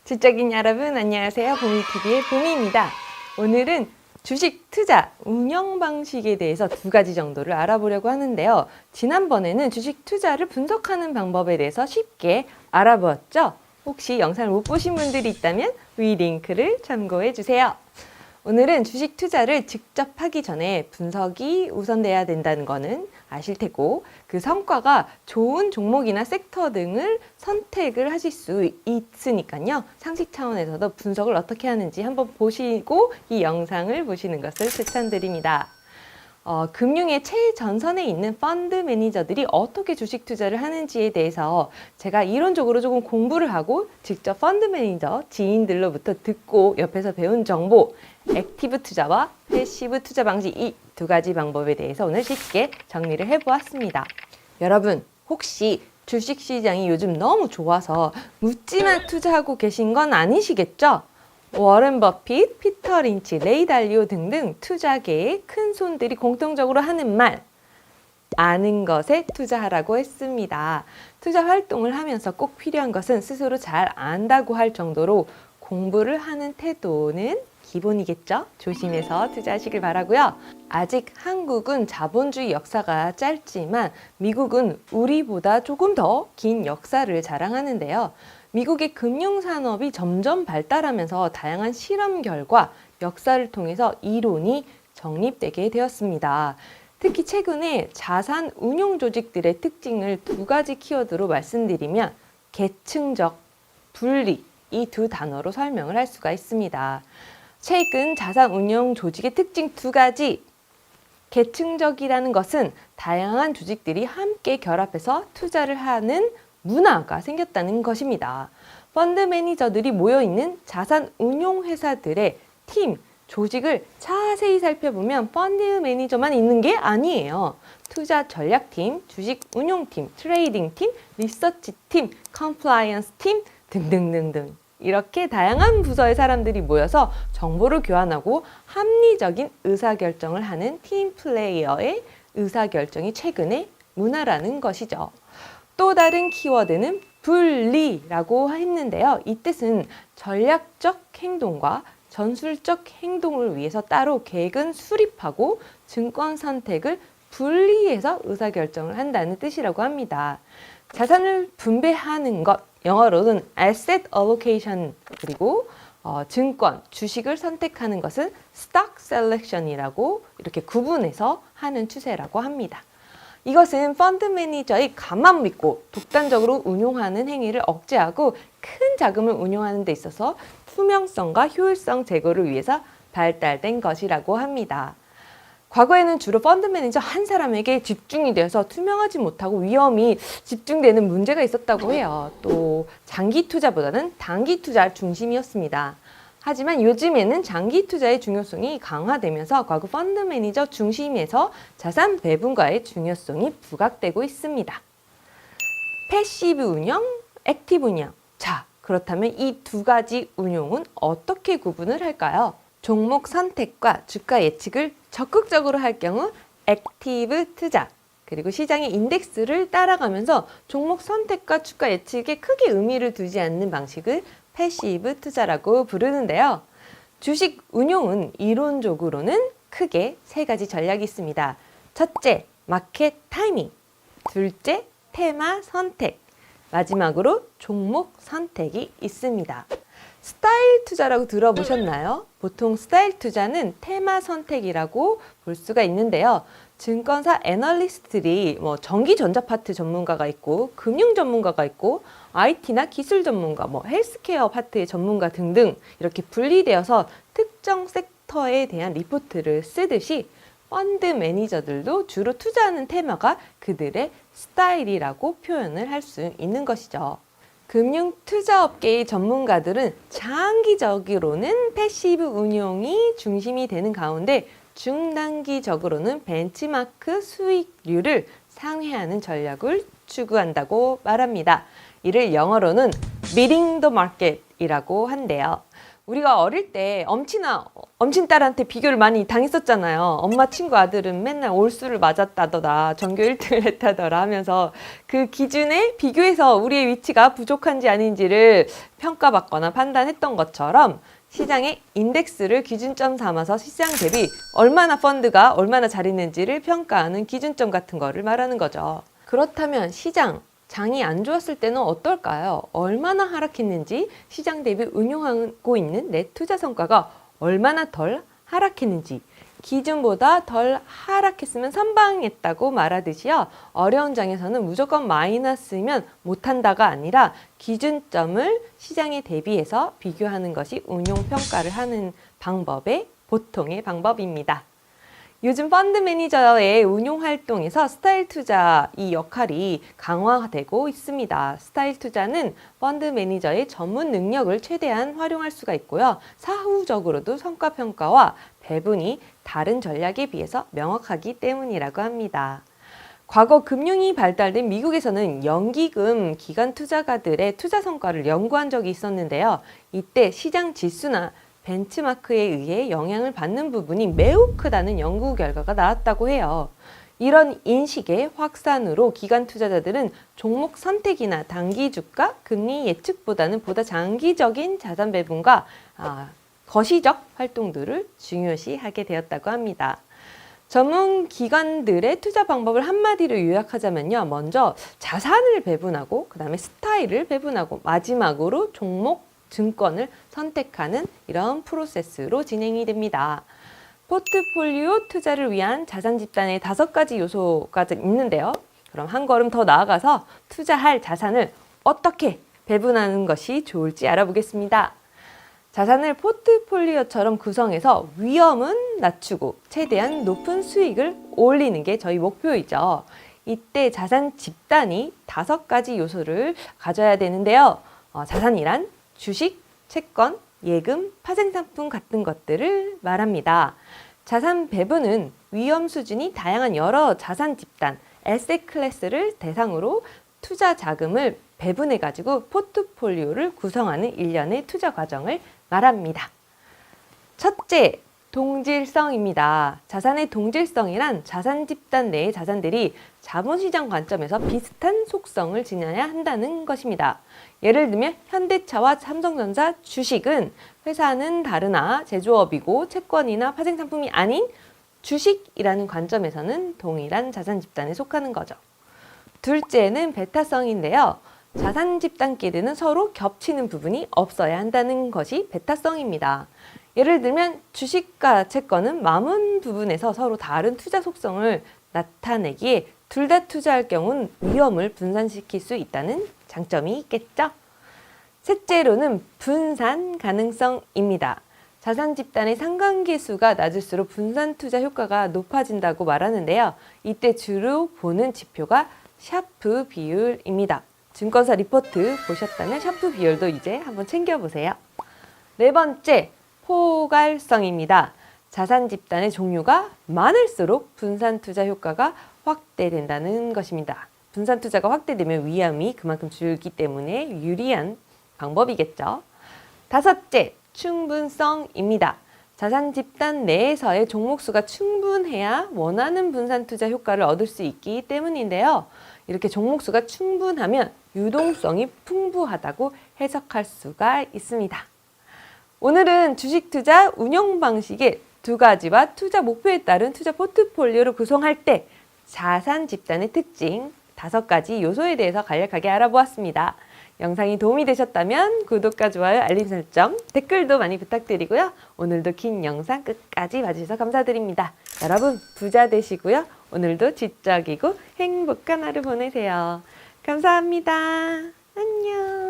지적인 여러분 안녕하세요. 보미TV의 보미입니다. 오늘은 주식 투자 운영 방식에 대해서 두 가지 정도를 알아보려고 하는데요. 지난번에는 주식 투자를 분석하는 방법에 대해서 쉽게 알아보았죠? 혹시 영상을 못 보신 분들이 있다면 위 링크를 참고해 주세요. 오늘은 주식 투자를 직접 하기 전에 분석이 우선돼야 된다는 거는 아실 테고, 그 성과가 좋은 종목이나 섹터 등을 선택을 하실 수 있으니까요. 상식 차원에서도 분석을 어떻게 하는지 한번 보시고 이 영상을 보시는 것을 추천드립니다. 금융의 최전선에 있는 펀드 매니저들이 어떻게 주식 투자를 하는지에 대해서 제가 이론적으로 조금 공부를 하고 직접 펀드 매니저 지인들로부터 듣고 옆에서 배운 정보, 액티브 투자와 패시브 투자 방식 이 두 가지 방법에 대해서 오늘 쉽게 정리를 해보았습니다. 여러분, 혹시 주식시장이 요즘 너무 좋아서 묻지마 투자하고 계신 건 아니시겠죠? 워런 버핏, 피터 린치, 레이 달리오 등등 투자계의 큰 손들이 공통적으로 하는 말, 아는 것에 투자하라고 했습니다. 투자 활동을 하면서 꼭 필요한 것은 스스로 잘 안다고 할 정도로 공부를 하는 태도는 기본이겠죠? 조심해서 투자하시길 바라고요. 아직 한국은 자본주의 역사가 짧지만 미국은 우리보다 조금 더 긴 역사를 자랑하는데요. 미국의 금융산업이 점점 발달하면서 다양한 실험 결과, 역사를 통해서 이론이 정립되게 되었습니다. 특히 최근에 자산 운용 조직들의 특징을 두 가지 키워드로 말씀드리면 계층적, 분리, 이 두 단어로 설명을 할 수가 있습니다. 최근 자산 운용 조직의 특징 두 가지. 계층적이라는 것은 다양한 조직들이 함께 결합해서 투자를 하는 문화가 생겼다는 것입니다. 펀드 매니저들이 모여있는 자산 운용 회사들의 팀, 조직을 자세히 살펴보면 펀드 매니저만 있는 게 아니에요. 투자 전략팀, 주식 운용팀, 트레이딩팀, 리서치팀, 컴플라이언스팀 등등등등. 이렇게 다양한 부서의 사람들이 모여서 정보를 교환하고 합리적인 의사결정을 하는 팀 플레이어의 의사결정이 최근의 문화라는 것이죠. 또 다른 키워드는 분리라고 했는데요. 이 뜻은 전략적 행동과 전술적 행동을 위해서 따로 계획은 수립하고 증권 선택을 분리해서 의사결정을 한다는 뜻이라고 합니다. 자산을 분배하는 것, 영어로는 asset allocation, 그리고 증권, 주식을 선택하는 것은 stock selection이라고 이렇게 구분해서 하는 추세라고 합니다. 이것은 펀드 매니저의 가만 믿고 독단적으로 운용하는 행위를 억제하고 큰 자금을 운용하는 데 있어서 투명성과 효율성 제고를 위해서 발달된 것이라고 합니다. 과거에는 주로 펀드 매니저 한 사람에게 집중이 되어서 투명하지 못하고 위험이 집중되는 문제가 있었다고 해요. 또 장기 투자보다는 단기 투자 중심이었습니다. 하지만 요즘에는 장기 투자의 중요성이 강화되면서 과거 펀드 매니저 중심에서 자산 배분과의 중요성이 부각되고 있습니다. 패시브 운영, 액티브 운영. 자, 그렇다면 이 두 가지 운용은 어떻게 구분을 할까요? 종목 선택과 주가 예측을 적극적으로 할 경우 액티브 투자, 그리고 시장의 인덱스를 따라가면서 종목 선택과 주가 예측에 크게 의미를 두지 않는 방식을 패시브 투자라고 부르는데요. 주식 운용은 이론적으로는 크게 세 가지 전략이 있습니다. 첫째, 마켓 타이밍. 둘째, 테마 선택. 마지막으로 종목 선택이 있습니다. 스타일 투자라고 들어보셨나요? 보통 스타일 투자는 테마 선택이라고 볼 수가 있는데요. 증권사 애널리스트들이 전기 전자 파트 전문가가 있고 금융 전문가가 있고 IT나 기술 전문가, 헬스케어 파트의 전문가 등등 이렇게 분리되어서 특정 섹터에 대한 리포트를 쓰듯이 펀드 매니저들도 주로 투자하는 테마가 그들의 스타일이라고 표현을 할 수 있는 것이죠. 금융 투자업계의 전문가들은 장기적으로는 패시브 운용이 중심이 되는 가운데 중단기적으로는 벤치마크 수익률을 상회하는 전략을 추구한다고 말합니다. 이를 영어로는 beating the market 이라고 한대요. 우리가 어릴 때 엄친딸한테 비교를 많이 당했었잖아요. 엄마 친구 아들은 맨날 올수를 맞았다더라, 전교 1등을 했다더라 하면서 그 기준에 비교해서 우리의 위치가 부족한지 아닌지를 평가받거나 판단했던 것처럼 시장의 인덱스를 기준점 삼아서 시장 대비 얼마나 펀드가 얼마나 잘 있는지를 평가하는 기준점 같은 거를 말하는 거죠. 그렇다면 장이 안 좋았을 때는 어떨까요? 얼마나 하락했는지, 시장 대비 운용하고 있는 내 투자 성과가 얼마나 덜 하락했는지, 기준보다 덜 하락했으면 선방했다고 말하듯이요. 어려운 장에서는 무조건 마이너스면 못한다가 아니라 기준점을 시장에 대비해서 비교하는 것이 운용평가를 하는 방법의 보통의 방법입니다. 요즘 펀드 매니저의 운용 활동에서 스타일 투자 이 역할이 강화되고 있습니다. 스타일 투자는 펀드 매니저의 전문 능력을 최대한 활용할 수가 있고요. 사후적으로도 성과 평가와 배분이 다른 전략에 비해서 명확하기 때문이라고 합니다. 과거 금융이 발달된 미국에서는 연기금 기관 투자가들의 투자 성과를 연구한 적이 있었는데요. 이때 시장 지수나 벤치마크에 의해 영향을 받는 부분이 매우 크다는 연구 결과가 나왔다고 해요. 이런 인식의 확산으로 기관 투자자들은 종목 선택이나 단기 주가, 금리 예측보다는 보다 장기적인 자산 배분과 거시적 활동들을 중요시하게 되었다고 합니다. 전문 기관들의 투자 방법을 한마디로 요약하자면요. 먼저 자산을 배분하고, 그 다음에 스타일을 배분하고, 마지막으로 종목, 증권을 선택하는 이런 프로세스로 진행이 됩니다. 포트폴리오 투자를 위한 자산 집단의 5가지 요소가 있는데요. 그럼 한 걸음 더 나아가서 투자할 자산을 어떻게 배분하는 것이 좋을지 알아보겠습니다. 자산을 포트폴리오처럼 구성해서 위험은 낮추고 최대한 높은 수익을 올리는 게 저희 목표이죠. 이때 자산 집단이 5가지 요소를 가져야 되는데요. 자산이란 주식, 채권, 예금, 파생상품 같은 것들을 말합니다. 자산 배분은 위험 수준이 다양한 여러 자산 집단, 에셋 클래스를 대상으로 투자 자금을 배분해가지고 포트폴리오를 구성하는 일련의 투자 과정을 말합니다. 첫째, 동질성입니다. 자산의 동질성이란 자산 집단 내의 자산들이 자본시장 관점에서 비슷한 속성을 지녀야 한다는 것입니다. 예를 들면 현대차와 삼성전자 주식은 회사는 다르나 제조업이고 채권이나 파생상품이 아닌 주식이라는 관점에서는 동일한 자산 집단에 속하는 거죠. 둘째는 베타성인데요. 자산 집단끼리는 서로 겹치는 부분이 없어야 한다는 것이 베타성입니다. 예를 들면 주식과 채권은 많은 부분에서 서로 다른 투자 속성을 나타내기에 둘 다 투자할 경우는 위험을 분산시킬 수 있다는 장점이 있겠죠. 셋째로는 분산 가능성입니다. 자산 집단의 상관계수가 낮을수록 분산 투자 효과가 높아진다고 말하는데요. 이때 주로 보는 지표가 샤프 비율입니다. 증권사 리포트 보셨다면 샤프 비율도 이제 한번 챙겨보세요. 네 번째, 포괄성입니다. 자산 집단의 종류가 많을수록 분산 투자 효과가 확대된다는 것입니다. 분산 투자가 확대되면 위험이 그만큼 줄기 때문에 유리한 방법이겠죠. 다섯째, 충분성입니다. 자산 집단 내에서의 종목수가 충분해야 원하는 분산 투자 효과를 얻을 수 있기 때문인데요. 이렇게 종목수가 충분하면 유동성이 풍부하다고 해석할 수가 있습니다. 오늘은 주식 투자 운영 방식의 2가지와 투자 목표에 따른 투자 포트폴리오를 구성할 때 자산 집단의 특징 5가지 요소에 대해서 간략하게 알아보았습니다. 영상이 도움이 되셨다면 구독과 좋아요, 알림 설정, 댓글도 많이 부탁드리고요. 오늘도 긴 영상 끝까지 봐주셔서 감사드립니다. 여러분 부자 되시고요. 오늘도 지적이고 행복한 하루 보내세요. 감사합니다. 안녕.